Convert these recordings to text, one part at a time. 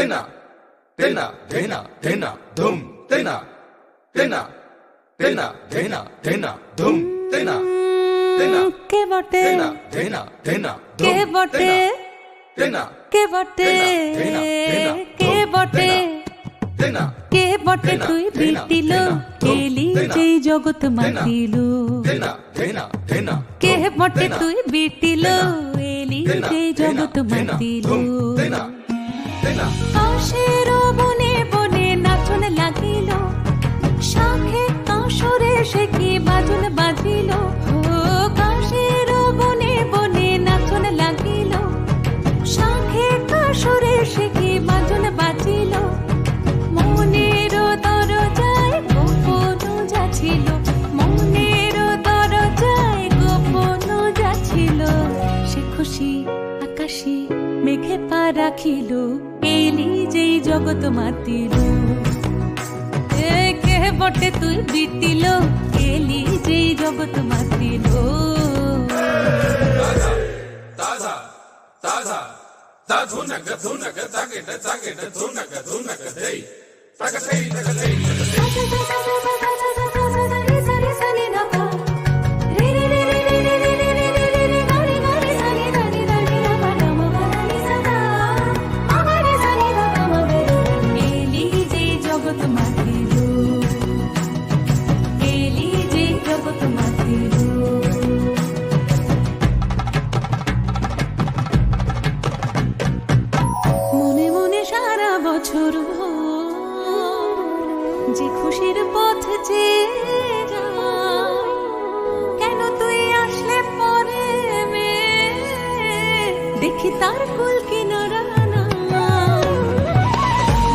তেনা তেনা ধেনা ধেনা ধুম তেনা তেনা তেনা ধেনা ধেনা ধুম তেনা তেনা কে বটে তেনা ধেনা ধেনা কে বটে তেনা কে বটে কে বটে তেনা কে বটে তুই বিটিল এলি যেই জগৎ মাতিল তেনা ধেনা ধেনা কে বটে তুই বিটিল এলি যেই জগৎ মাতিল তেনা তেনা কাশের বনে বনে নাচন লাগিল শাখে কাশরে সে কি বাজন বাজিল কাশের বনে বনে নাচন লাগিল শাখে কাশরে সে কি বাজন বাজিল মনের দরজায় গোপন যাচ্ছিল মনের দরজায় গোপন যাচ্ছিল সে খুশি আকাশে মেঘে পা রাখিল এলি যেই জগৎ মাতিল কে বটে তুই বিটিল এলি যেই জগৎ মাতিল তাজা তাজা তা ধুনক ধুনক তাগেট তাগেট ধুনক ধুনক দেই তাগতেই তাগতেই যে খুশির পথ যে কেন তুই আসলে পরে দেখি তার কুল কিনারা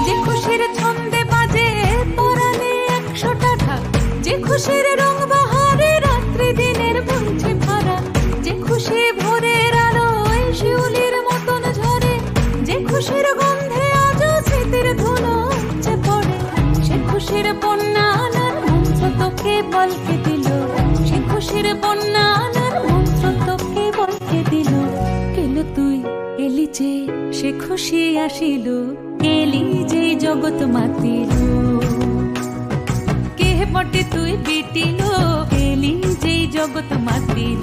যে খুশির ছন্দে বাজে পরানে 100টা ঢাক যে খুশির রং বাহারে রাত্রি দিনের বঞ্চে ভরা যে খুশি ভোরের আলোয় শিউলির মতন ঝরে যে খুশির গন্ধে আজ স্মৃতির ধুলো উপচে পড়ে সে খুশির বন্যা আনার মন্ত্র তোকে বলকে দিল সে খুশির বন্যা আনার মন্ত্র তোকে বলকে দিল কেন তুই এলি যে সে খুশি আসিল এলি যে জগৎ মাতিল কে বটে তুই বিটিল এলি যে জগৎ মাতিল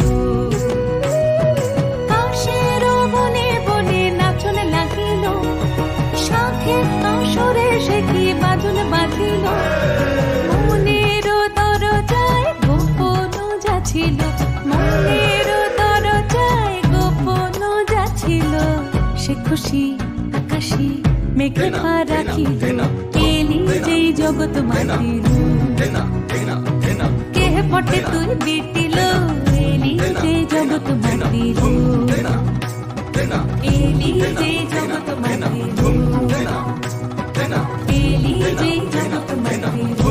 কাশের বনে বনে নাচন লাগিল শাখে কাশরে সে কি বাজন বাজিল মনের দরজায় গোপন যাচ্ছিল মনের দরজায় গোপন যাচ্ছিল সে খুশি আকাশে মেঘে পা রাখিল এলি যেই জগৎ মাতিল কে বটে তুই বিটিল এলি যেই জগৎ মাতিল এলি যেই জগৎ মাতিল এলি যেই জগৎ মাতিল